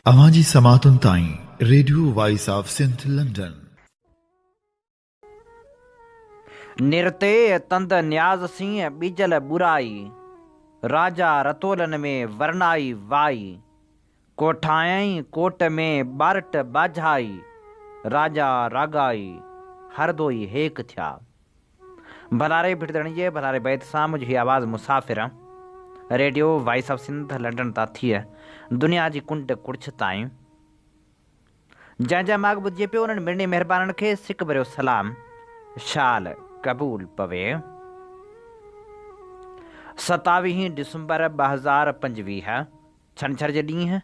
अवांजी समातुन ताईं radio voice of Sindh London. निरते तंद न्याज सिंह बीजल बुराई, राजा रतोलन में वरनाई वाई। कोठाई कोट में बारट बाझाई, राजा रागाई हरदोई हेक थिया। भलारे भिड़दणीअ भलारे बैत सां मुंहिंजी आवाज़ मुसाफ़िर radio voice of Sindh London तां थी दुनिया जी कुंड कुड़छ ताईं। जंहिंजा माॻ ॿुधिजे पियो उन्हनि मिड़नी महिरबाननि खे सिक भरियो सलाम, शाल क़बूल पवे। 27 डिसंबर 2025 छंछर जे ॾींहुं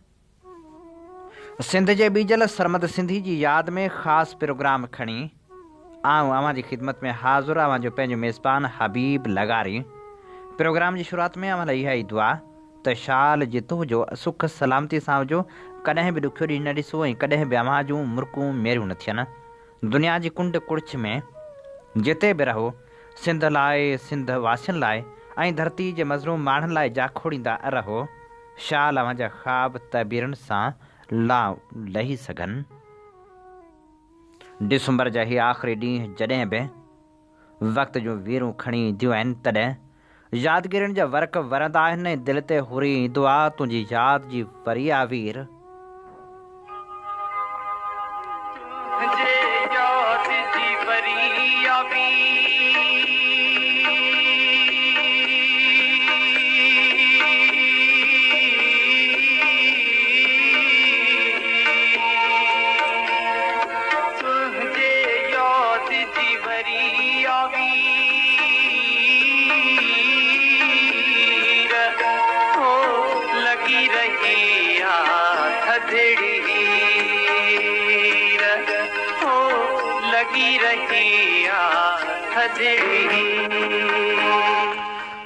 सिंध जे बीजल सरमद सिंधी जी यादि में ख़ासि प्रोग्राम खणी आऊं अव्हां जी ख़िदमत में हाज़ुर आहियां जो पंहिंजो मेज़बान हबीब लगारी। प्रोग्राम जी शुरूआत में अव्हां लाइ इहा ई दुआ त शाल जितो जो सुख सलामती सां हुजो, कॾहिं बि ॾुखियो ॾींहुं न ॾिसो ऐं कॾहिं बि अव्हां जूं मुर्कूं मेरियूं न थियनि। दुनिया जी कुंड कुड़छ में जिते बि रहो, सिंध लाइ, सिंध वासियुनि लाइ ऐं धरती जे मज़लूम माण्हुनि लाइ जाखोड़ींदा रहो। शाल अव्हां जा ख़्वाब तबीरनि सां लही सघनि। डिसंबर जा ही आख़िरी ॾींहं जॾहिं बि वक़्त जूं वीरूं खणी ईंदियूं आहिनि, तॾहिं यादगिरियुनि जा वर्क वरंदा आहिनि ऐं दिलि ते हुरी ईंदो आहे तुंहिंजी यादि जी वरी आ वीर।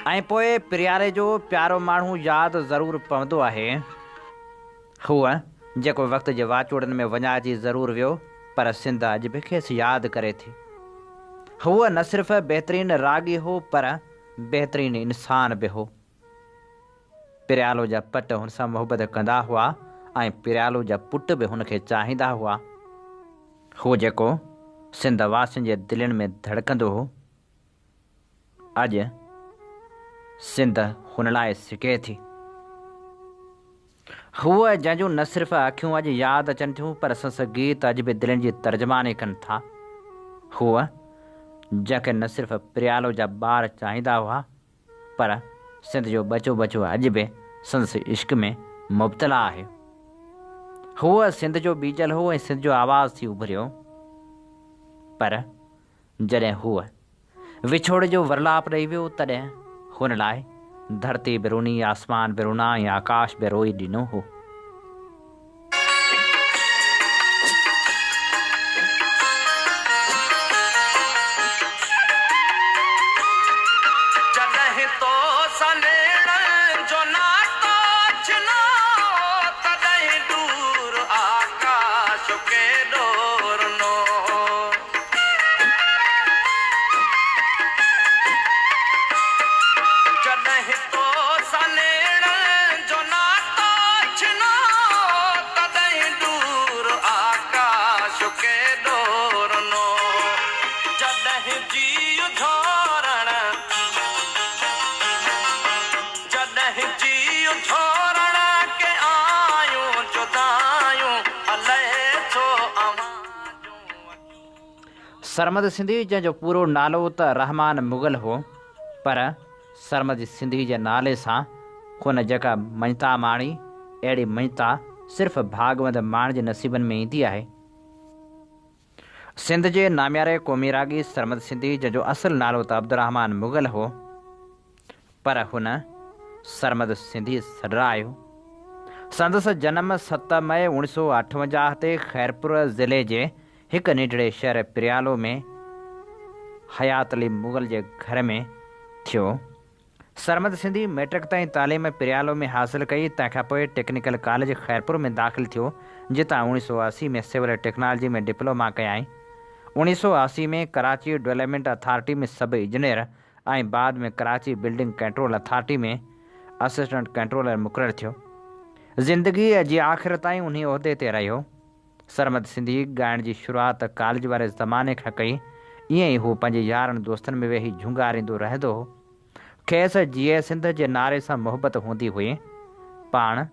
ऐं पोइ प्रियारे जो प्यारो माण्हू यादि ज़रूरु पवंदो आहे, हूअ जेको वक़्त जे वाचोड़नि में वञाइजी ज़रूरु वियो पर सिंध अॼु बि खेसि यादि करे थी। हूअ न सिर्फ़ु बहितरीनु रागी हो पर बहितरीनु इंसान बि हो। प्रियालो जा पट हुन सां मुहबत कंदा हुआ ऐं प्रियालो जा पुट बि हुनखे चाहींदा हुआ। हू जेको सिंध वासियुनि जे दिलनि में धड़कंदो हो, अॼु सिंध हुन लाइ सिके थी। हूअ जंहिंजूं न सिर्फ़ु अखियूं अॼु यादि अचनि थियूं पर संस गीत अॼु बि दिलनि जी तर्जमानी कनि था। हूअ जंहिंखे न सिर्फ़ु प्रियालो जा ॿार चाहींदा हुआ पर सिंध जो बचो बचो अॼु बि संस इश्क में मुब्तला आहे। हूअ सिंध जो बीजल हो ऐं सिंध जो आवाज़ थी उभरियो, पर जॾहिं हूअ विछोड़ जो वरलाप ॾेई वियो तॾहिं हुन लाइ धरती बि रुनी, आसमान बि रुना ऐं आकाश बि रोई ॾिनो हो। सरमद सिंधी जंहिंजो पूरो नालो त रहमान मुग़ल हो, पर सरमद सिंधी जे नाले सां हुन जेका मञता माणी, अहिड़ी मञता सिर्फ़ु भागवंद माण्हुनि जे नसीबनि में ईंदी आहे। सिंध जे नाम्यारे क़ौमी रागी सरमद सिंधी जंहिंजो असुलु नालो त अब्दुर्रहमान मुग़ल हो, पर हुन सरमद सिंधी सॾरायो। संदसि जनम 7 मई 1958 ते ख़ैरपुर ज़िले जे हिकु निढड़े शहर प्रियालो में हयात अली मुग़ल जे घर में थियो। सरमद सिंधी मैट्रिक ताईं तालीम प्रियालो में हासिलु कई। तंहिंखां पोइ टेक्निकल कॉलेज ख़ैरपुर में दाख़िल थियो, जितां 1980 में सिविल टेक्नोलॉजी में डिप्लोमा कयाई। 1980 में कराची डेवलपमेंट अथॉरिटी में सब इंजीनियर बाद में कराची बिल्डिंग कंट्रोल अथॉरिटी में असिस्टेंट कंट्रोलर मुक़ररु थियो। ज़िंदगीअ जी आख़िर ताईं उन उहिदे ते रहियो। सरमद सिंधी ॻाइण जी शुरूआति कॉलेज वारे ज़माने खां कई। ईअं ई हू पंहिंजे यारनि दोस्तनि में वेही झुंगारींदो रहंदो हो। खेसि जीए सिंध जे नारे सां मुहबत हूंदी हुई। पाण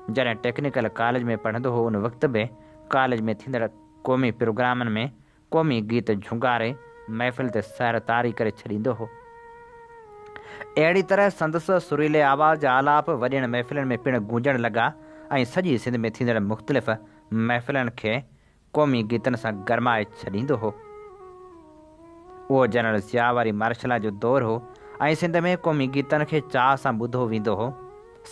जॾहिं टेक्निकल कॉलेज में पढ़ंदो हो उन वक़्तु बि कॉलेज में थींदड़ क़ौमी प्रोग्रामनि में क़ौमी गीत झुंगारे महफ़िल ते सैर तारी करे छॾींदो हो। अहिड़ी तरह संदसि सुरीले आवाज़ जा आलाप वॾियुनि महफ़िलनि में पिणु गूंजण लॻा ऐं सॼी सिंध में थींदड़ मुख़्तलिफ़ महफ़िलनि खे क़ौमी गीतनि सां गरमाए छॾींदो हो। उहो जनरल ज़िया वारी मार्शला जो दौरु हो ऐं सिंध में क़ौमी गीतनि खे चाह सां ॿुधो वेंदो हो।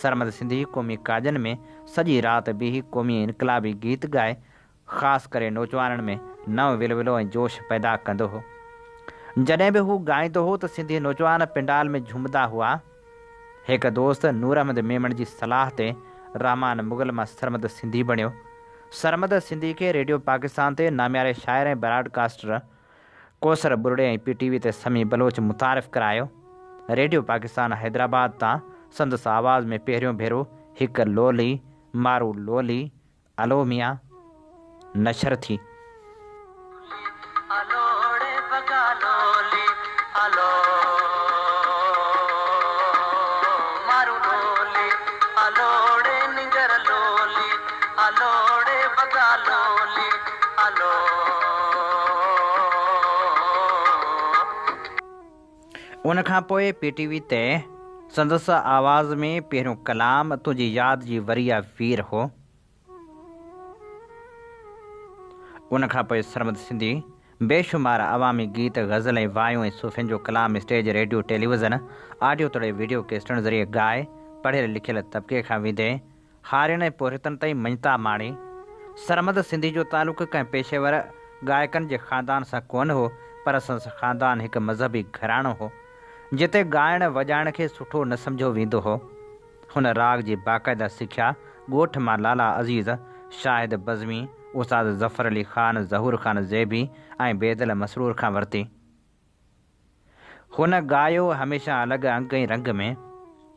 सरमद सिंधी क़ौमी काजनि में सॼी राति बीही क़ौमी इनक़लाबी गीत ॻाए ख़ासि करे नौजवाननि में नओं विलविलो ऐं जोश पैदा कंदो हो। जॾहिं बि हू ॻाईंदो हो त सिंधी नौजवान पिंडाल में झूमंदा हुआ। हिकु दोस्त नूर अहमद मेमण जी सलाह ते रहमान मुग़ल मां सरमद सिंधी बणियो। सरमद सिंधी खे रेडियो पाकिस्तान ते नामियारे शाइर ऐं ब्रॉडकास्टर कौसर बुरड़े ऐं PTV ते समी बलोच मुतारिफ़ करायो। रेडियो पाकिस्तान हैदराबाद तां संदसि आवाज़ में पहिरियों भेरो हिकु लोली मारू लोली अलो मियाँ नशर थी। उनखां पोइ PTV ते संदसि आवाज़ में पहिरियों कलाम तुंहिंजी यादि जी वरिया वीर हो। उनखां पोइ सरमद सिंधी बेशुमार अवामी गीत ग़ज़ल ऐं वायूं ऐं सूफ़ियुनि जो कलाम स्टेज रेडियो टेलीविज़न ऑडियो तोड़े वीडियो कैसेटनि ज़रिए ॻाए पढ़ियल लिखियल तबिके खां वेंदे हारियुनि ऐं पोरितनि ताईं मञता माणी। सरमद सिंधी जो तालुक़ु कंहिं पेशेवर गायकनि जे ख़ानदान सां कोन हो, पर संदसि ख़ानदान हिकु मज़हबी घराणो हो जिते ॻाइण वॼाइण खे सुठो न सम्झो वेंदो हो। हुन राग जी बाक़ाइदा सिख्या ॻोठ मां लाला अज़ीज़, शाहिद बज़मी, उस्ताद ज़फ़र अली ख़ान, ज़हूर ख़ान ज़ैबी ऐं बेदल मसरूर खां वरिती। हुन ॻायो हमेशह अलॻि अंग ऐं रंग में।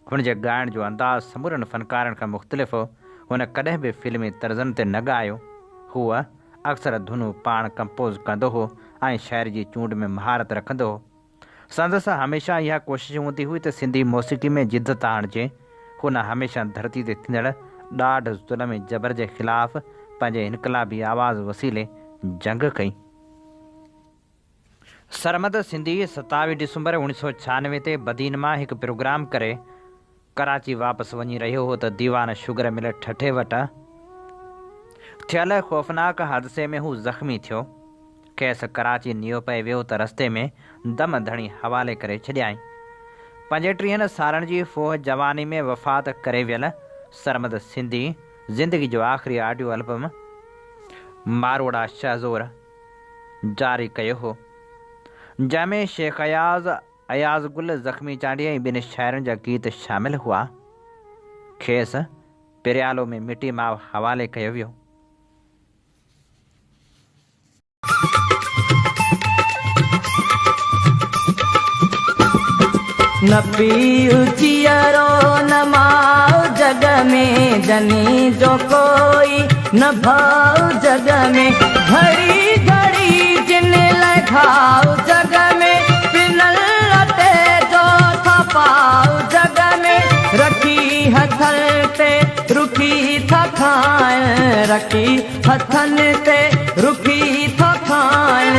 हुन जे ॻाइण जो अंदाज़ समूरनि फ़नकारनि खां मुख़्तलिफ़ हो। हुन कॾहिं बि फिल्मी तर्ज़नि ते न ॻायो। हूअ अक्सर धुनूं पाण कंपोज़ कंदो हो ऐं शाइर जी चूंड में महारत रखंदो हो। संदसि हमेशह इहा कोशिशि हूंदी हुई त सिंधी मौसीक़ी में जिदत आणिजे। हुन हमेशह धरती ते थींदड़ ॾाढ ज़ुल्म ऐं जबर जे ख़िलाफ़ पंहिंजे इनक़लाबी आवाज़ वसीले जंग कई। सरमद सिंधी 27 डिसंबर 1996 ते बदीन मां हिकु प्रोग्राम करे कराची वापसि वञी रहियो हो त दीवान शुगर मिल ठठे वटि थियल ख़ौफ़नाक हादसे में हू ज़ख़्मी थियो। खेसि कराची नियो पए वियो त रस्ते में दम धणी हवाले करे छॾियाईं। 35 सालनि जी फ़ोह जवानी में वफ़ात करे वियल सरमद सिंधी ज़िंदगी जो आख़िरी ऑडियो एल्बम मारवाड़ा शहज़ोर जारी कयो हो, जंहिंमें शेख अयाज़ गुल ज़ख़्मी चांडी ऐं ॿिनि शाइरनि जा गीत शामिल हुआ। खेसि पिरियालो में मिटी माव हवाले कयो वियो। न पीउ चियरो न माउ जग में जनी जो कोई न भाउ जग में घड़ी घड़ी जिन लखाओ जग में पिनल लटे जो थपाओ जग में रखी हथन ते रुखी था खाइण रखी हथन ते रुखी था खाइण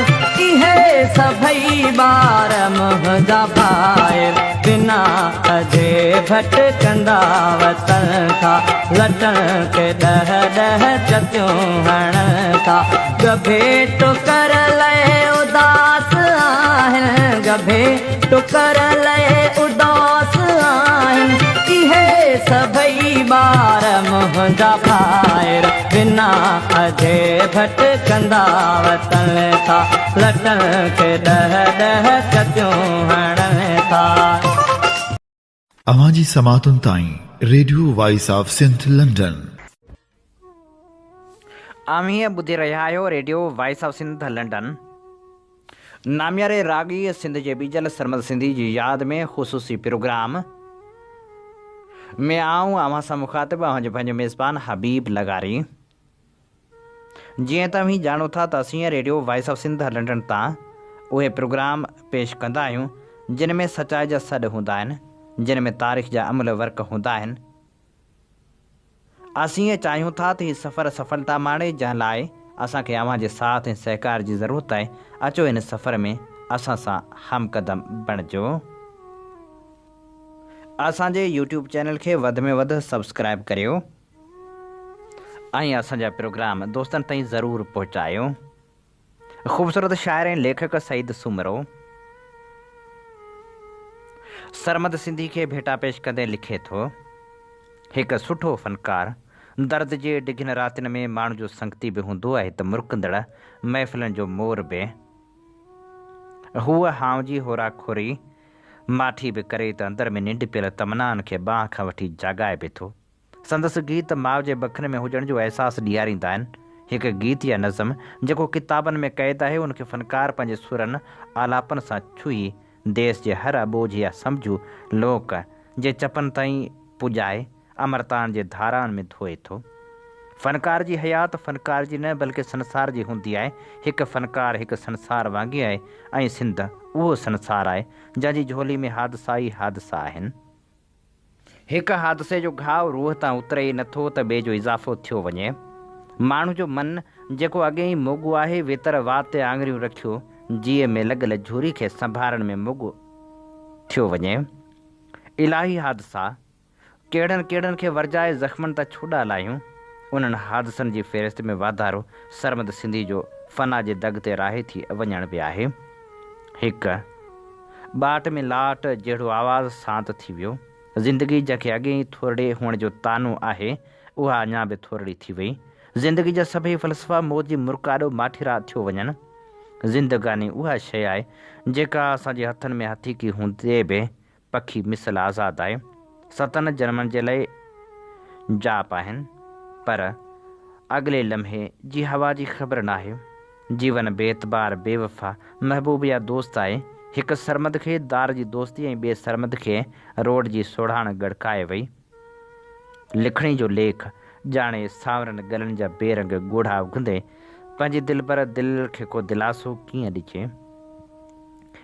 इहे सभई ॿार मुंहिंजा भाइर बिना अजे भटकंदा वतन खां लटण के ॾह ॾह चतियूं हणण खां गभे टुकर लए उदास आहिनि गभे टुकर लए उदास आहिनि इहे सभई ॿार मुंहिंजा भाइर बिना अजे भटकंदा वतन खां लटण के ॾह ॾह चतियूं हणण खां। अवां जी समातुनि ताईं radio voice of Sindh London. आमीअ ॿुधी रहिया आहियो radio voice of Sindh London. नामियारे रागी सिंध जे बीजल सरमद सिंधी जी यादि में ख़ुसूसी प्रोग्राम मैं आऊँ अवां सां मुखातिब आहियां पंहिंजो मेज़बान हबीब लगारी। जीअं तव्हीं ॼाणो था त असीं radio voice of Sindh London तां उहे प्रोग्राम पेश कंदा आहियूं जिन में सचाई जा सॾ हूंदा आहिनि, जिन में तारीख़ जा अमल वर्क हूंदा आहिनि। असीं इहे चाहियूं था त हीउ सफ़र सफलता माणे, जंहिं लाइ असांखे अव्हां जे साथ ऐं सहकार जी ज़रूरत आहे। अचो हिन सफ़र में असां सां हमक़दम बणिजो। असांजे यूट्यूब चैनल खे वधि में वधि सब्सक्राइब करियो ऐं असांजा प्रोग्राम दोस्तनि ताईं ज़रूरु पहुचायो। ख़ूबसूरत शाइर ऐं लेखक सईद सुमरो सरमद सिंधी खे भेटा पेश कंदे लिखे थो, हिकु सुठो फ़नकार दर्द जे डिघिन रातिनि में माण्हू जो संगती बि हूंदो आहे त मुरकंदड़ महफ़िलनि जो मोर बि। हूअ हाव जी होरा खोरी माठी बि करे त अंदर में निंड पियल तमनान खे बांह खां वठी जाॻाए बि थो। संदसि गीत माउ जे बखन में हुजण जो अहसासु ॾियारींदा आहिनि। हिकु गीत या नज़म जेको किताबनि में क़ैद आहे, उनखे फ़नकार पंहिंजे सुरनि आलापनि सां छुई देश जे हर अबोझ या सम्झू लोक जे चपनि ताईं पुॼाए अमरतान जे धाराउनि में धोए थो। फ़नकार जी हयात फ़नकार जी न बल्कि संसार जी हूंदी आहे। हिकु फ़नकार हिकु संसार वांगुरु आहे ऐं सिंध उहो संसार आहे जंहिंजी झोली में हादसा ई हादसा आहिनि। हिकु हादसे जो घाव रूह तां उतरे ई नथो त ॿिए जो इज़ाफ़ो थियो वञे। माण्हू जो मन जेको अॻे ई मोॻो आहे, वेतर वात ते आङुरियूं रखियो जीअ में लॻल झूरी खे संभालण में मोॻो थियो वञे। इलाही हादसा कहिड़नि कहिड़नि खे वरजाए ज़ख़्मनि तां छुॾा लाहियूं। उन्हनि हादसनि जी फ़हिरिस्त में वाधारो सरमद सिंधी जो फ़ना जे दग ते राहे थी वञण बि आहे। हिकु बाट में लाट जहिड़ो आवाज़ शांत थी वियो। ज़िंदगी जंहिंखे अॻे ई थोरड़े हुअण जो तानो आहे, उहा अञा बि थोरड़ी थी वई। ज़िंदगी जा सभई फ़लसफ़ा मौज जी मुर्काॾो माठीरा थियो वञनि। ज़िंदगानी उहा शइ आहे जेका असांजे हथनि में हथीकी हूंदे बि पखी मिसल आज़ादु आहे। सतनि जन्मनि जे लाइ जाप आहिनि, पर अॻिले लम्हे जी हवा जी ख़बर नाहे। जीवन बेतबार बेवफ़ा महबूब या दोस्त आहे। हिकु सरमद खे दार जी दोस्ती ऐं ॿिए सरमद खे रोड जी सोढ़ाण गड़काए वई। लिखणी जो लेख ॼाणे सावरनि गलनि जा बेरंग ॻोढ़ा उघंदे पंहिंजी दिलबर दिलि खे को दिलासो कीअं ॾिजे।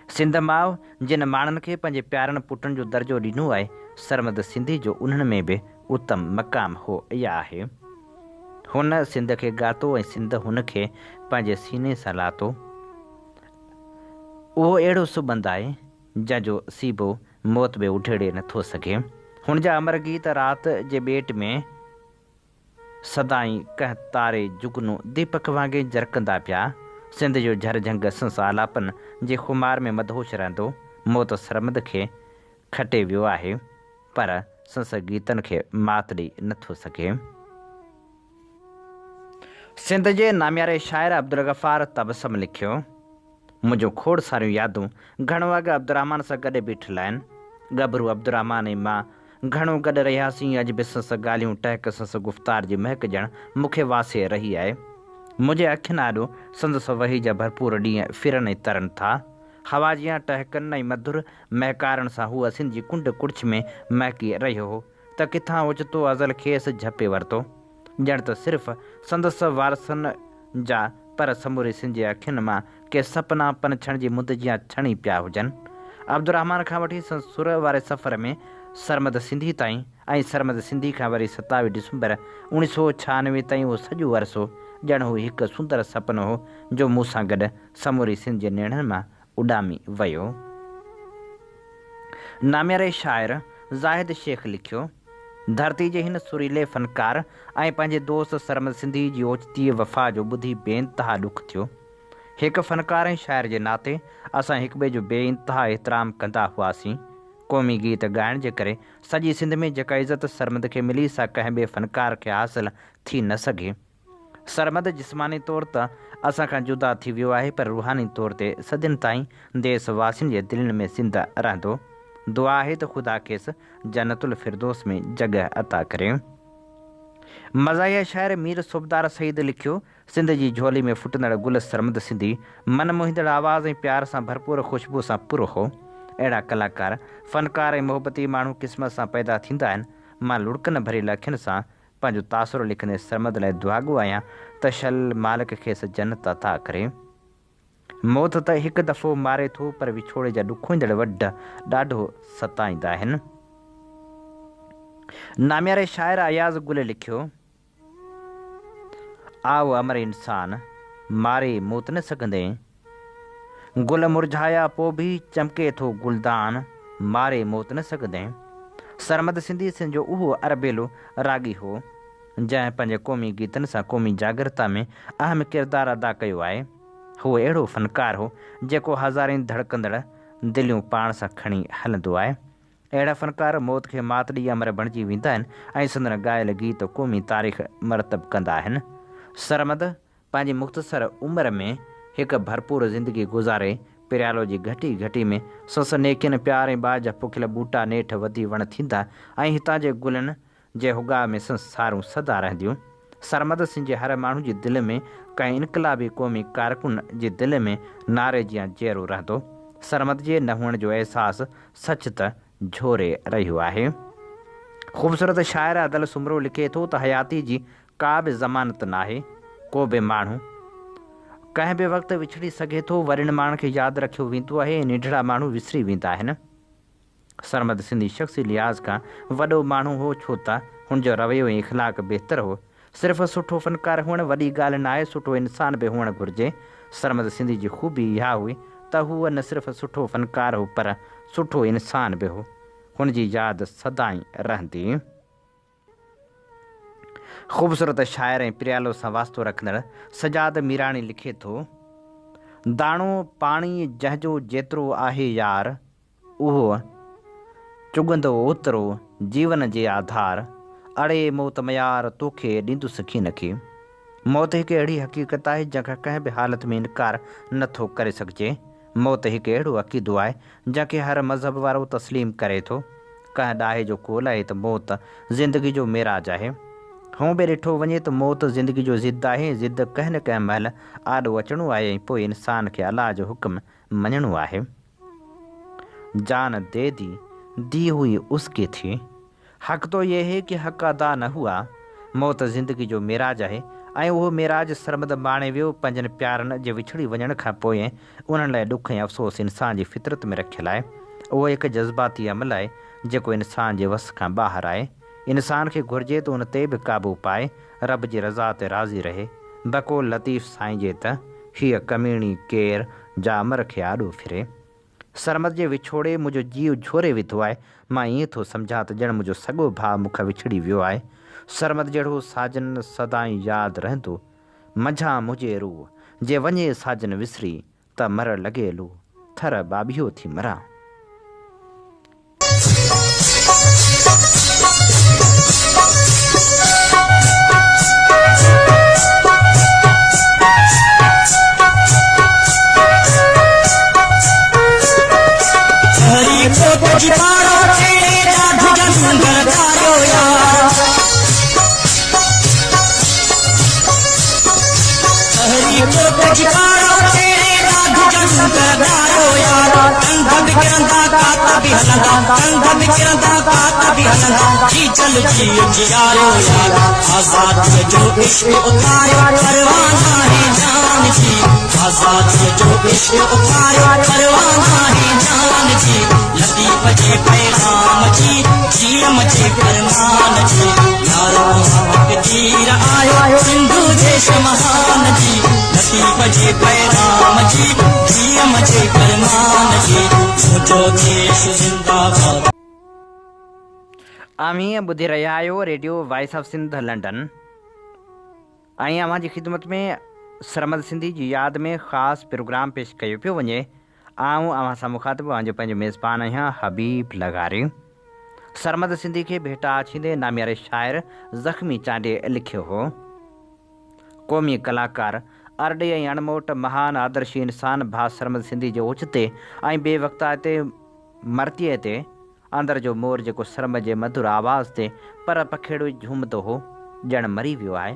सिंध माउ जिन माण्हुनि खे पंहिंजे प्यारनि पुटनि जो दर्जो ॾिनो आहे, सरमद सिंधी जो उन्हनि में बि उत्तम मक़ाम हो या आहे। हुन सिंध खे ॻातो ऐं सिंध हुन खे पंहिंजे सीने सां लातो। उहो अहिड़ो सुबंद आहे जंहिंजो सीबो मौत बि उढेड़े नथो सघे। हुन जा अमर गीत राति जे ॿेट में सदाई कंहिं तारे जुगनू दीपक वांगुरु जरकंदा पिया। सिंध जो झरझंग संस आलापन जे खुमार में मदहोश रहंदो। मौत सरमद खे खटे वियो आहे, पर संस गीतनि खे मात ॾेई नथो सघे। सिंध जे नामियारे शाइर अब्दुल गफ़ार तबसम लिखियो, मुंहिंजो खोड़ सारियूं यादूं घणो अॻु अब्दुरहमान सां गॾु बीठल आहिनि। गबरू अब्दुरहमान ऐं मां घणो गॾु रहियासीं। अॼु बि संस ॻाल्हियूं टहिक संस गुफ़्तार जी महक ॼण मूंखे वासे रही आहे। मुंहिंजे अखियुनि आॾो संदसि वही जा भरपूर ॾींहं फिरनि ऐं तरनि था। हवा जीअं टहिकनि ऐं मधुर महकारण सां हूअ सिंध जी कुंड कुड़िछ में महकी रहियो हो त किथां ओचितो अज़ल खेसि झपे वरितो। ॼण त सिर्फ़ु संदसि वारसनि जा पर समूरे सिंध जे अखियुनि मां के सपना पनछण जी मुंद जीअं छणी पिया हुजनि। अब्दुरहमान खां वठी सुर वारे सफ़र में सरमद सिंधी ताईं ऐं सरमद सिंधी खां वरी 27 डिसंबर 1996 ताईं उहो सॼो अरसो ॼण हू हिकु सुंदर सपनो हो जो मूंसां गॾु समूरी सिंध जे नेणनि मां उॾामी वियो। नामियारे शाइर ज़ाहिद शेख लिखियो, धरती जे हिन सुरीले फ़नकार ऐं पंहिंजे दोस्त सरमद सिंधी जी ओचिती वफ़ा जो ॿुधी बेइंतहा ॾुख थियो। हिकु फ़नकार ऐं शाइर जे नाते असां हिक ॿिए जो बेइंतहा एतिराम कंदा हुआसीं। क़ौमी गीत ॻाइण जे करे सॼी सिंध में जेका इज़त सरमद खे मिली, सा कंहिं ॿिए फ़नकार खे हासिलु थी न सघे। सरमद जिस्मानी तौर त असां खां जुदा थी वियो आहे, पर रूहानी तौर ते सदियुनि ताईं देशवासियुनि जे दिलनि में सिंध रहंदो। दुआ आहे त ख़ुदा खेसि जन्नतुल फिरदौस में जॻह अता करे। मज़ाहिया शाइर मीर सूबदार सईद लिखियो, सिंध जी झोली में फुटंदड़ गुल सरमद सिंधी मन मोहींदड़ आवाज़ ऐं प्यार सां भरपूर ख़ुशबू सां पुरो हो। अहिड़ा कलाकार फ़नकार ऐं मोहबती माण्हू क़िस्मत सां पैदा थींदा आहिनि। मां लुड़कन भरियल अखियुनि सां पंहिंजो तासुरो लिखंदे सरमद लाइ दुआगो आहियां त शल मालिक खेसि जन्नत अता करे। मौत त हिकु दफ़ो मारे थो, पर विछोड़े जा ॾुखोईंदड़ वॾ ॾाढो सताईंदा आहिनि। नामियारे शाइर अयाज़ गुल लिखियो, आओ अमर इंसान मारे मौत न सघंदे, गुल मुरझाया पोइ बि चमके थो गुलदान मारे मौत न सघंदे। सरमद सिंधी सिंध जो उहो अरबेलो रागी हो जंहिं पंहिंजे क़ौमी गीतनि सां क़ौमी जागरता में अहम किरदारु अदा कयो आहे। हू अहिड़ो फ़नकार हो जेको हज़ारनि धड़कंदड़ दिलियूं पाण सां खणी हलंदो आहे। अहिड़ा फ़नकार मौत खे मात ॾी अमर बणिजी वेंदा आहिनि ऐं संदन ॻायल गीत क़ौमी तारीख़ मरतब कंदा आहिनि। सरमद पंहिंजी मुख़्तसर उमिरि में हिकु भरपूर ज़िंदगी गुज़ारे पिरियालो जी घटी घटी में सस नेकियुनि प्यार ऐं ॿार जा पोखियल बूटा नेठि वधी वण थींदा ऐं हितां जे गुलनि जे हुगा में संसारूं सदा रहंदियूं। सरमद सिंह जे हर माण्हू जी दिलि में कंहिं इनकलाबी क़ौमी कारकुन जी दिलि में नारे जीअं जेरो रहंदो। सरमद जे न हुअण जो अहसासु सच त झोरे रहियो आहे। ख़ूबसूरत शाइर अदल सुमरो लिखे थो त हयाती जी का बि ज़मानत नाहे, को बि माण्हू कंहिं बि वक़्तु विछड़ी सघे थो। वरिण माण्हुनि खे यादि रखियो वेंदो आहे ऐं निढड़ा माण्हू विसरी वेंदा आहिनि। सरमद सिंधी शख़्सी लिहाज़ खां वॾो माण्हू हो, छो त हुनजो रवैयो ऐं इख़लाक़ बहितर हो। सिर्फ़ु सुठो फ़नकार हुअणु वॾी ॻाल्हि न आहे, सुठो इंसान बि हुअणु घुरिजे। सरमद सिंधी जी ख़ूबी इहा हुई त हूअ न सिर्फ़ु सुठो फ़नकार हो, पर सुठो इंसान बि हो। हुनजी यादि सदाईं रहंदी। ख़ूबसूरत शाइर ऐं प्रियालो सां वास्तो रखंदड़ सजाद मीराणी लिखे थो, दाणो पाणी जंहिंजो जेतिरो आहे यार, उहो चुगंदो ओतिरो जीवन जे आधार। अड़े मौत मयार तोखे ॾींदुसि कीन खे। मौत हिकु अहिड़ी हक़ीक़त आहे जंहिंखां कंहिं बि हालत में इनकार नथो करे सघिजे। मौत हिकु अहिड़ो अक़ीदो आहे जंहिंखे हर मज़हब वारो तस्लीम करे थो। कंहिं ॾाहे जो कोल आहे त मौत ज़िंदगी जो मेराज आहे। हूं बि ॾिठो वञे त मौत ज़िंदगी जो ज़िद आहे। ज़िद कंहिं न कंहिं महिल आॾो अचिणो आहे ऐं पोइ इंसान खे अलाह जो हुकुम मञिणो आहे। जान दे दी हुई उसके थी, हक़ तो ये है कि हक़ अदा न हुआ। मौत ज़िंदगी जो मेराज आहे ऐं उहो मेराज सरमद माणे वियो। पंहिंजनि प्यारनि जे विछड़ी वञण खां पोइ उन्हनि लाइ ॾुख ऐं अफ़सोस इंसान जी फितरत में रखियलु आहे। उहो हिकु जज़्बाती अमल आहे जेको इंसान जे वस खां ॿाहिरि आहे। इंसान खे घुरिजे त उन ते बि क़ाबू पाए, रब जी रज़ा ते राज़ी रहे। बक़ौल लतीफ़ साईं जे त हीअ कमीणी केर जा अमर खे आॾो फिरे। सरमद जे विछोड़े मुंहिंजो जीव झोरे विधो आहे। मां ईअं थो सम्झां त ॼण मुंहिंजो सॻो भाउ मूंखां विछड़ी वियो आहे। सरमद जहिड़ो साजन सदाईं यादि रहंदो। मंझां मुंहिंजे रूह जे वञे साजन विसरी, त मर लॻे लू थर बाबियो थी मरां। चल जियारो यार आजाद जो इश्क उतारो परवाना है जान जी। आजाद जो इश्क उतारो परवाना है जान जी। लतीफ़ जे पैगाम जी जीअं जे फरमान जी। यारो हक़ तीर आयो सिंधु देश महान जी। लतीफ़ जे पैगाम जी जीअं जे फरमान जी। मुंहिंजो देश ज़िंदाबाद। आमी ॿुधी रहिया आहियो radio voice of Sindh London ऐं अव्हां जी ख़िदमत में सरमद सिंधी जी यादि में ख़ासि प्रोग्राम पेश कयो पियो वञे। आऊं अव्हां सां मुखातिबु पंहिंजो पंहिंजो मेज़बान आहियां हबीब लगारी। सरमद सिंधी खे भेटा अचींदे नामियारे शाइर ज़ख़्मी चांडे लिखियो हो, क़ौमी कलाकार अरड़े ऐं अणमोट महान आदर्शी इंसान भाउ सरमद सिंधी जे ओचिते ऐं ॿिए वक़्ता ते मरतीअ ते अंदर जो मोर जेको सरमद जे मधुर आवाज़ ते पर पखेड़ो झूमंदो हो, ॼण मरी वियो आहे।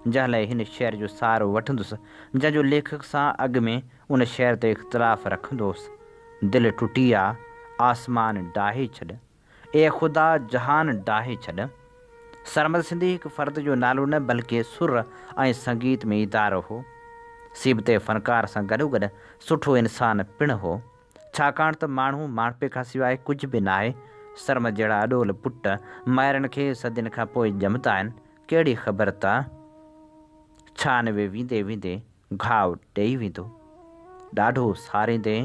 जंहिं लाइ हिन शहर जो सहारो वठंदुसि, जंहिंजो लेखक सां अॻु में उन शहर ते इख़्तिलाफ़ रखंदुसि। दिलि टुटी आहे आसमान डाहे छॾ, ए ख़ुदा जहान डाहे छॾ। सरमद सिंधी हिकु फ़र्द जो नालो न बल्कि सुर ऐं संगीत में इदारो हो। सीबते फ़नकार सां गॾोगॾु सुठो इंसान पिणु हो, छाकाणि त माण्हू माणपे खां सवाइ कुझु बि न आहे। सरमद जहिड़ा अॾोल पुट माइरनि खे सदियुनि खां पोइ ॼमंदा आहिनि। कहिड़ी ख़बर त 96 वेंदे वेंदे घाव ॾेई वेंदो। ॾाढो सारींदे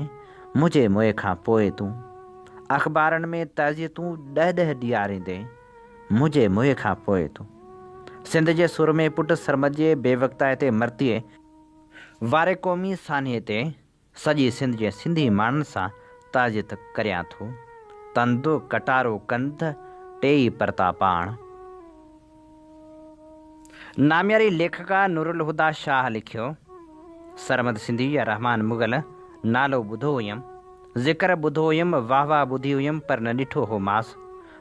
मुंहिंजे मुंहं खां पोइ तूं, अख़बारनि में तज़ियतूं 10-10 ॾियारींदे मुंहिंजे मुंहं खां पोइ तूं। सिंध जे सुर में पुट सरमद जे बेवक़्ताए ते मरतीअ वारे क़ौमी सान्हे ते सॼी सिंध जे सिंधी माण्हुनि सां ताज़ियत करियां थो। तंदु कटारो कंध टेई परता पाण। नामियारी लेखका नूरुल हुदा शाह लिखियो, सरमद सिंधी या रहमान मुग़ल नालो ॿुधो हुयमि, ज़िक्र ॿुधो हुयमि, वाह वाह ॿुधी हुयमि, पर न ॾिठो हो मांस,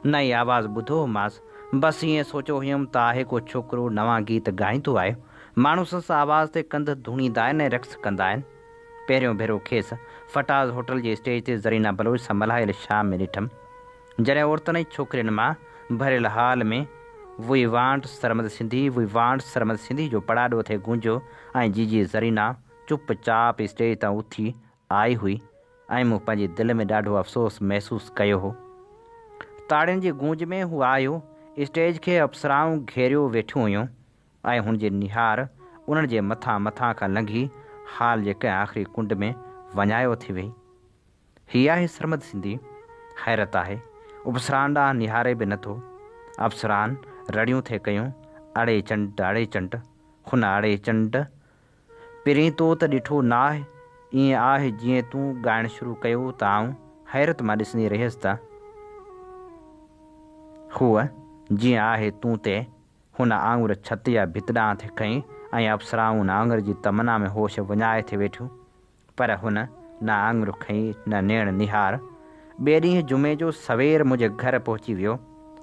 न ई आवाज़ु ॿुधो हो मांस। बसि ईअं सोचियो हुयमि त आहे को छोकिरो नवां गीत ॻाईंदो आहे। माण्हू संस आवाज़ ते कंध धुणींदा आहिनि ऐं रक़्स कंदा आहिनि। पहिरियों भेरो खेसि फटाज़ होटल जे स्टेज ते ज़रीना बलोच सां मल्हायल शाम में ॾिठमि, जॾहिं औरतुनि ऐं छोकिरियुनि मां भरियल हाल में we want Sarmad Sindhi, we want Sarmad Sindhi जो पड़ाॾो थिए गूंजो ऐं जीजी ज़रीना चुपचाप स्टेज तां उथी आई हुई ऐं मूं पंहिंजे दिलि में ॾाढो अफ़सोस महसूसु कयो हो। ताड़ियुनि जी गूंज में हू आयो, स्टेज खे अप्सराऊं घेरियो वेठियूं हुयूं ऐं हुनजे निहार उन्हनि जे मथां खां लंघी हाल जे कंहिं आख़िरी कुंड में वञायो थी वई। हीअ आहे सरमद सिंधी। हैरत आहे, उपसरान ॾांहुं निहारे बि नथो। अप्सरान रड़ियूं थे कयूं, अड़े चंड हुन अड़े चंड पहिरीं तो त ॾिठो न आहे, ईअं आहे जीअं तूं ॻाइणु शुरू कयो त आऊं हैरत मां ॾिसंदी रहियसि त हूअ जीअं आहे तूं ते हुन आङुर छत या भित ॾांहुं थे खईं ऐं अप्सराऊं हुन आङुर जी तमन्ना में होश विञाए थे वेठियूं, पर हुन न आङुर खईं न नेण निहार। ॿिए ॾींहुं जुमे जो सवेर मुंहिंजे घर पहुची वियो।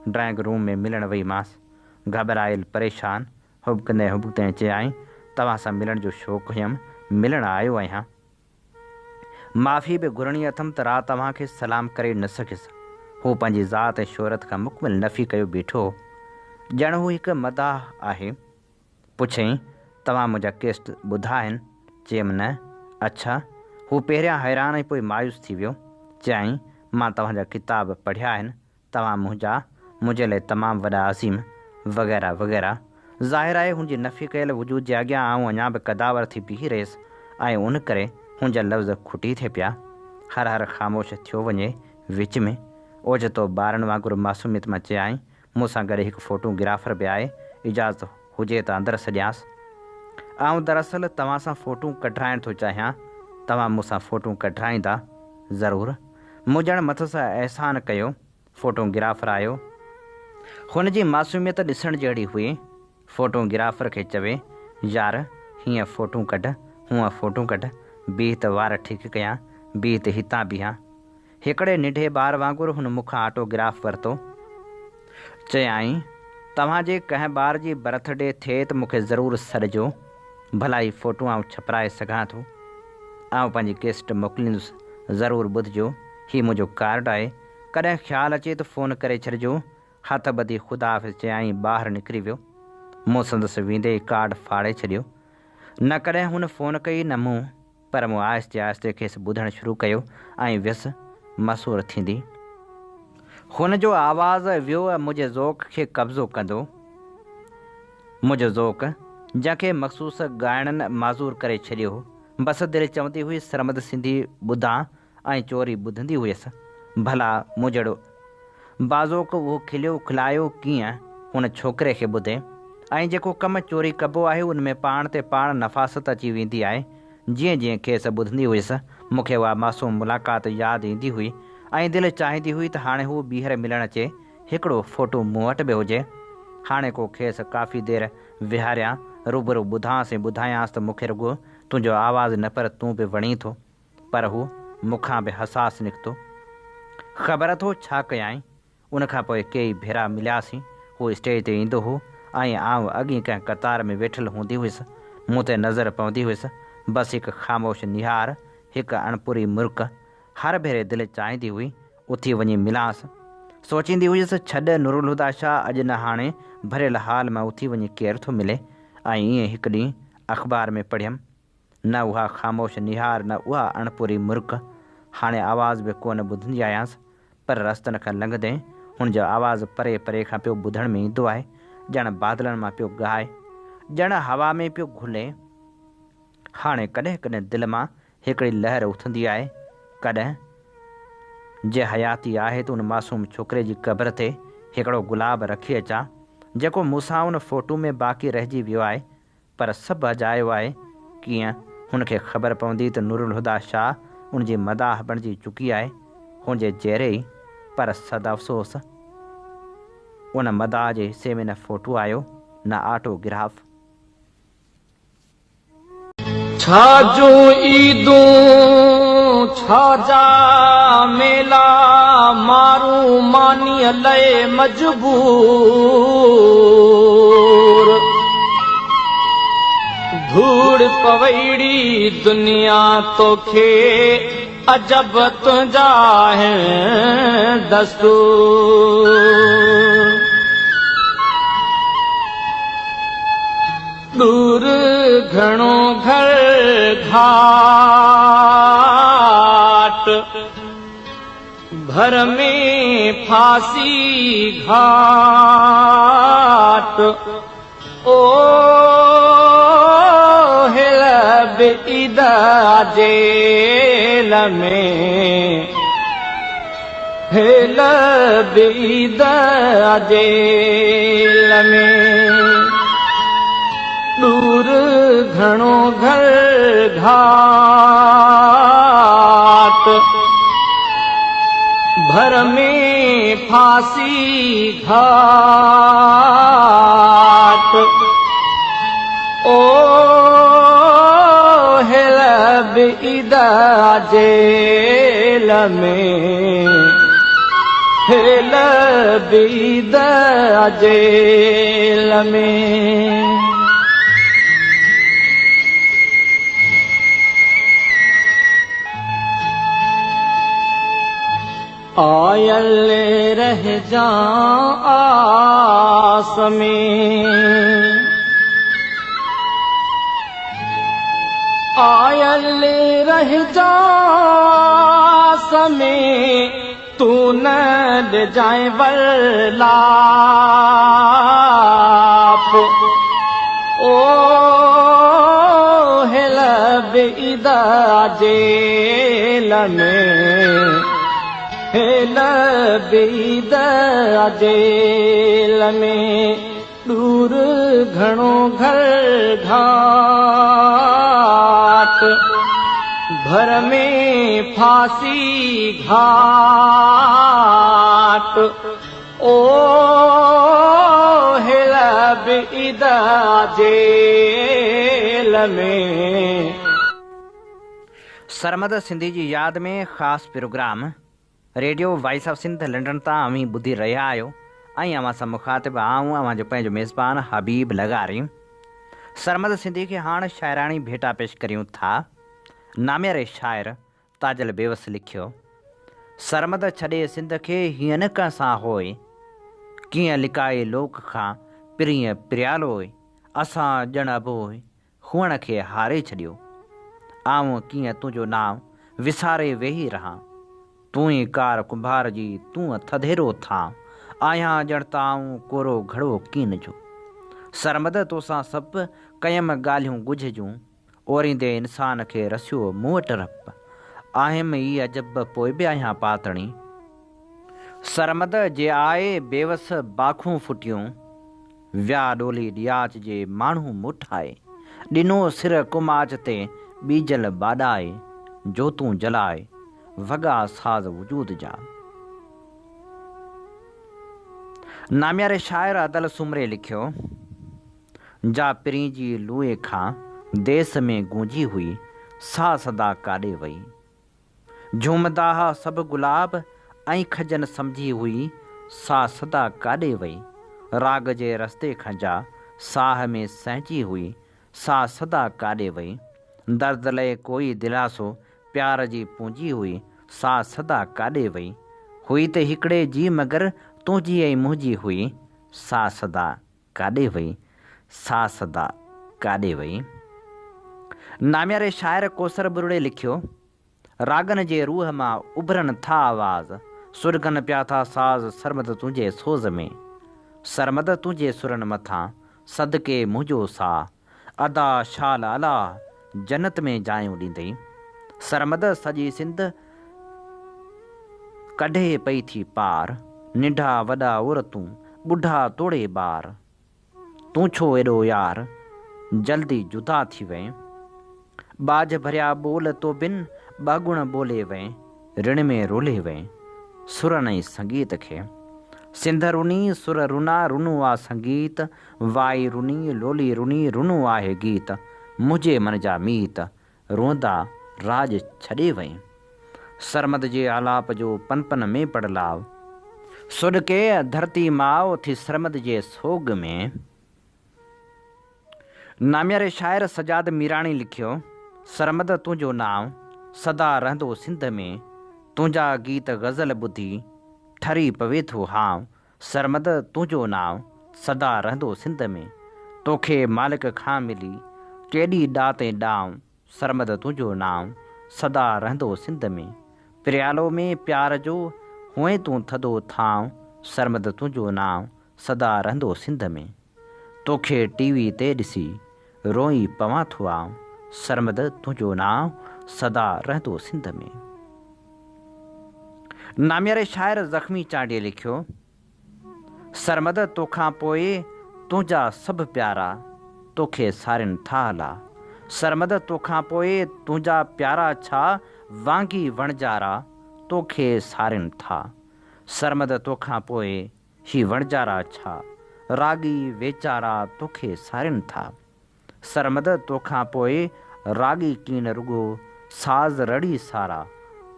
ड्राइंग रूम में मिलण वेईमांसि, घबरायल परेशान हुबकंदे चयाईं, तव्हां सां मिलण जो शौक़ु हुयमि, मिलण आयो आहियां। माफ़ी बि घुरणी अथमि त राति तव्हांखे सलाम करे न सघियसि। हू पंहिंजी ज़ात ऐं शोहरत खां मुकमिल नफ़ी कयो बीठो हो, ॼण हू हिकु मदाह आहे। पुछईं, तव्हां मुंहिंजा केस्ट ॿुधा आहिनि? चयमि न। अच्छा। हू पहिरियां हैरान ऐं पोइ मायूस थी वियो। चयाईं, मां तव्हांजा किताब पढ़िया आहिनि, तव्हां मुंहिंजे लाइ तमामु वॾा अज़ीम वग़ैरह वग़ैरह। ज़ाहिर आहे हुनजी नफ़ी कयल वजूद जे अॻियां आऊं अञा बि कदावर थी बीही रहियसि ऐं उन करे हुनजा लफ़्ज़ खुटी थिए पिया। हर ख़ामोश थियो वञे विच में। ओचितो ॿारनि वांगुरु मासूमियत मां चयाईं, मूंसां गॾु हिकु फ़ोटोग्राफ़र बि आहे, इजाज़त हुजे त अंदरि सॼांसि। आऊं दरअसल तव्हां सां फ़ोटू कढाइण थो चाहियां, तव्हां मूंसां फ़ोटू कढाईंदा? ज़रूरु। मूं ॼण मथ सां अहसान कयो। फ़ोटोग्राफ़र आयो। हुनजी मासूमियत ॾिसण जहिड़ी हुई। फ़ोटोग्राफ़र खे चवे, यार हीअं फ़ोटू कढ, हूअं फ़ोटू कढ, बीह त वार ठीकु कयां, बीह त हितां बीहां। हिकिड़े निढे ॿार वांगुरु हुन मूंखां ऑटोग्राफ वरितो। चयाईं, तव्हांजे कंहिं ॿार जी बर्थडे थिए त मूंखे ज़रूरु सॾिजो, भला ही फ़ोटू आउं छपराए सघां थो। आउं पंहिंजी केस्ट मोकिलींदुसि, ज़रूरु ॿुधिजो। हीउ मुंहिंजो कार्ड आहे, कॾहिं ख़्यालु अचे त फ़ोन करे छॾिजो। हथ ॿधी ख़ुदा हाफ़िज़ चयाईं, ॿाहिरि निकिरी वियो। मूं संदसि वेंदे कार्ड फाड़े छॾियो। न कॾहिं हुन फ़ोन कई न मूं, पर मूं आहिस्ते आहिस्ते खेसि ॿुधणु शुरू कयो ऐं वियुसि मसूर थींदी। हुन जो आवाज़ वियो मुंहिंजे ज़ौक़ खे कब्ज़ो कंदो। मुंहिंजो ज़ौक़ जंहिंखे मख़सूस ॻाइणनि माज़ूर करे छॾियो हो। बसि दिलि चवंदी हुई सरमद सिंधी ॿुधां ऐं चोरी ॿुधंदी हुयसि। भला मूं जहिड़ो बाज़ोक़ उहो खिलियो खिलायो कीअं हुन छोकिरे खे ॿुधे। ऐं जेको कमु चोरी कबो आहे उन में पाण ते पाण नफ़ासत अची वेंदी आहे। जीअं जीअं खेसि ॿुधंदी हुयसि, मूंखे उहा मासूम मुलाक़ात यादि ईंदी हुई ऐं दिलि चाहींदी हुई त हाणे हू ॿीहर मिलणु अचे, हिकिड़ो फ़ोटो मूं वटि बि हुजे। हाणे को खेसि काफ़ी देरि विहारियां, रूबरू ॿुधांसि ऐं ॿुधायांसि त मूंखे रुॻो तुंहिंजो आवाज़ु न पर तूं बि वणी थो। पर हू मूंखां बि हसास निकितो। ख़बर अथो छा कयाईं? उनखां पोइ कई भेरा मिलियासीं। हू स्टेज ते ईंदो हो ऐं आउं अॻी कंहिं कतार में वेठल हूंदी हुयसि। मूं ते नज़र पवंदी हुयसि। बसि हिकु ख़ामोश निहार, हिकु अणपुरी मुर्क। हर भेरे दिलि चाहींदी हुई उथी वञी मिलांसि। सोचींदी हुयसि छॾ नूरुल हुदा शाह अॼु न हाणे भरियल हाल मां उथी वञी केरु थो मिले। ऐं ईअं हिकु ॾींहुं अख़बार में पढ़ियमि, न उहा ख़ामोश निहार, न उहा अणपुरी मुर्क। हाणे आवाज़ बि कोन ॿुधंदी आयांसि, पर रस्तनि खां लंघंदे हुनजो आवाज़ु परे परे खां पियो ॿुधण में ईंदो आहे, ॼण बादलनि मां पियो ॻाए, ॼण हवा में पियो घुले। हाणे कॾहिं कॾहिं दिलि मां हिकिड़ी लहर उथंदी आहे, कॾहिं जे हयाती आहे त उन मासूम छोकिरे जी क़बर ते हिकिड़ो गुलाब रखी अचां, जेको मूंसां उन फ़ोटू में बाक़ी रहिजी वियो आहे। पर सभु अजायो आहे कीअं हुनखे ख़बर पवंदी त नूरुल हुदा शाह उनजी मदाह बणिजी चुकी आहे, हुनजे चहिरे ई। पर सद अफ़सोस, उन मदाह जे हिसे में न फ़ोटू आयो, न ऑटोग्राफ। छाजो ईदूं छाजा मेला मारू मानी लए मजबूर, धूड़ पवैड़ी दुनिया तोखे अजब तुंहिंजा है दस्तूर। दूर घणो घर घाट, भर में फांसी घाट। ओ हिल बेईद जेल में, हिल बेईद जेल में। दूर घणो घर घाट, भर में फांसी घाट। ओ हिल बेईद जेल में, हिल बेईद जेल में। आयल रह जा आस में, आयल रह जा आस में, तू न ले जाए वरलाप। ओ हिल बेईद जेल में, हिल बेईद जेल में। दूर घणो घर घाट, भर में फांसी घाट। ओ हिल बेईद जेल में। सरमद सिंधी जी यादि में ख़ासि programme radio voice of Sindh London तां अवी ॿुधी रहिया आहियो ऐं अवां सां मुखातिब आऊं अवांजो पंहिंजो मेज़बान हबीब लगारी। सरमद सिंधी खे हाणे शाइराणी भेटा पेश करियूं था। नाम्यारे शाइर ताजल बेवस लिखियो, सरमद छॾे सिंध खे हीअं न कंहिंसां होए, कीअं लिकाए लोक खां पिरीअ प्रियालोए। असां ॼण अबोए हुअण खे हारे छॾियो, आऊं कीअं तुंहिंजो नाम विसारे वेही रहां। तूं ई कार कुंभार जी तूं थधेरो था, आहियां ॼण ताऊं कोरो घड़ो कीन जो। सरमद तोसां सभु कयम ॻाल्हियूं ॻुझ जूं, ओरींदे इंसान खे रसियो मूं वटि रप। आहिम ई अजब पोइ बि आहियां पातणी। सरमद जे आए बेवस बाखूं फुटियूं, विया डोली ॾियाच जे माण्हू मुठाए। ॾिनो सिर कुमाच ते बीजल बाॾाए, जो तूं जलाए वॻा साज़ वजूद जा। नाम्यारे शाइर अदल सुमरे लिखियो, जा पिरी जी लूए खां देस में गूंजी हुई, सा सदा काॾे वई। झूमदा सभु गुलाब ऐं खजन सम्झी हुई, सा सदा काॾे वई। राग जे रस्ते खां जा साह में सहजी हुई, सा सदा काॾे वई। दर्द लए कोई दिलासो प्यार जी पूंजी हुई, सा सदा काॾे वई। हुई त हिकिड़े जी मगर तुंहिंजी ऐं मुंहिंजी हुई, सा सदा काॾे वई, सा सदा काॾे वई। नाम्यारे शाइर कोसर बुरड़े लिखियो, रागन जे रूह मां उभरनि था आवाज़, सुरगन पिया था साज़ सरमद तुंहिंजे सोज़ में, सरमद तुंहिंजे सुरनि मथां सदके मुंहिंजो साह, अदा शाल अला जन्नत में जायूं ॾींदई। सरमद सॼी सिंध कढे पई थी पार, निंढा वॾा औरतूं ॿुढा तोड़े ॿार, तूं छो एॾो यार जल्दी जुदा थी वएं। बाज भरिया ॿोल तो बिन ॿागुण ॿोले वएं, रिण में रोले वएं सुरनि ऐं संगीत खे। सिंध रुनी सुर रुना रुनू आ संगीत, वाई रुनी लोली रुनी रुनू आहे गीत, मुंहिंजे मन जा मीत रोंदा राज छॾे वएं। सरमद जे आलाप जो पन पन में पड़लाव, सुॾके धरती माउ थी सरमद जे सोग में। नाम्यारे शाइर सजाद मीराणी लिखियो, सरमद तुंहिंजो नाम सदा रहंदो सिंध में, तुंहिंजा गीत ग़ज़ल ॿुधी ठरी पवे थो हाव, सरमद तुंहिंजो नाम सदा रहंदो सिंध में, तोखे मालिक खां मिली केॾी ॾात ऐं ॾांव, सरमद तुंहिंजो नाम सदा रहंदो सिंध में। प्रियालो में प्यार जो हुए तूं थधो थांव, सरमद तुंहिंजो नाम सदा रहंदो सिंध में, तोखे टीवी ते ॾिसी रोई पवां थो आऊं, सरमद तुंहिंजो नाम सदा रहंदो सिंध में। नाम्यारे शाइर ज़ख्मी चांडिए लिखियो, सरमद तोखां पोइ तुंहिंजा सभु प्यारा तोखे सारिन था हला, सरमद तोखां पोइ तुंहिंजा प्यारा छा वांगी वणजारा तोखे सारिन था, सरमद तोखां पोइ ही वणजारा छा रागी वेचारा तोखे सारिन था, सरमद तोखां पोइ रागी कीन रुगो साज़ रड़ी सारा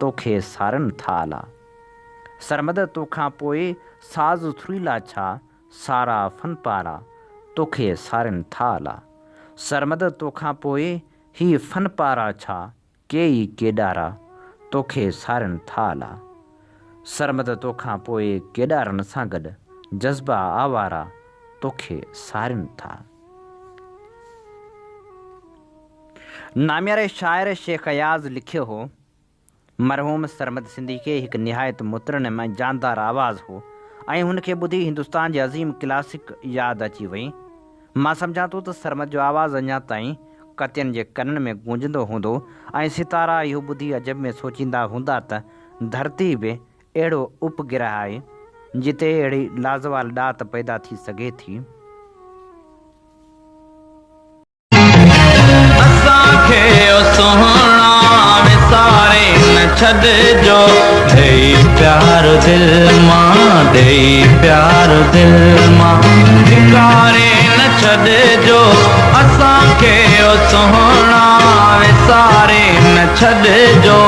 तोखे सारन था हला, सरमद तोखां पोइ साज़ थुरीला छा सारा फनपारा तोखे सारिन था हला, सरमद तोखां पोइ ही फनपारा छा केई केॾारा तोखे सारिन था हला, सरमद तोखां पोइ केॾारनि सां गॾु जज़्बा आवारा तोखे सारिन था। नाम्यारे शाइर शेख अयाज़ लिखियो हो, मरहूम सरमद सिंधी खे हिकु निहायत मुतरन में जानदार आवाज़ हो ऐं हुनखे ॿुधी हिंदुस्तान जे अज़ीम क्लासिक यादि अची वई। मां सम्झां थो त सरमद जो आवाज़ु अञा ताईं कतियनि जे कननि में गूंजंदो हूंदो ऐं सितारा इहो ॿुधी अजब में सोचींदा हूंदा त धरती बि अहिड़ो उपग्रह आहे जिते अहिड़ी लाज़वाल ॾात पैदा थी सघे थी। असांखे सुहिणा विसारे न छॾिजो, ॾेई प्यार दिलि मां, ॾेई प्यार दिलि मां धिकारे न छॾिजो, असांखे सुहिणा विसारे न छॾिजो।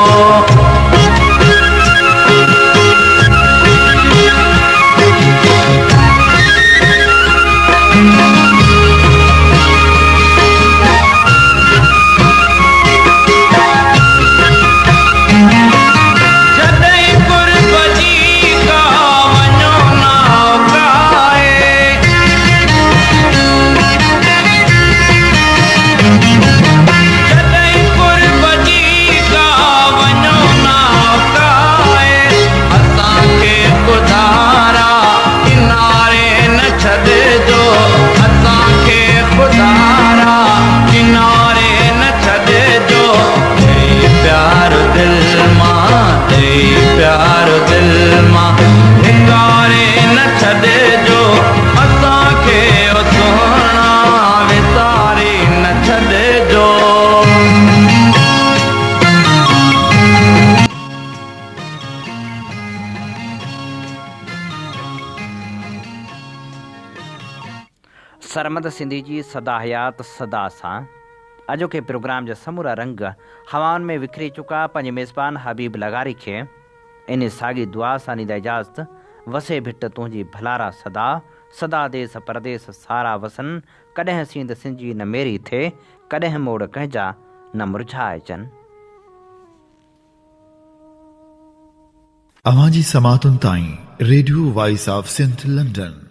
सरमद सिंधी जी सदा हयात सदा सां अॼोके प्रोग्राम जा समूरा रंग हवाउनि में विखरी चुका। पंहिंजे मेज़बान हबीब लगारी खे इन साॻी दुआ सां ॾींदा इजाज़त। वसे भिट तुंहिंजी भलारा सदा, सदा देस परदेस सारा वसन, कॾहिं सींद सिंधी न मेरी थिए, कॾहिं मोड़ कंहिंजा न मुरझाए अचनि। अवां जी समातुनि ताईं radio voice of Sindh London.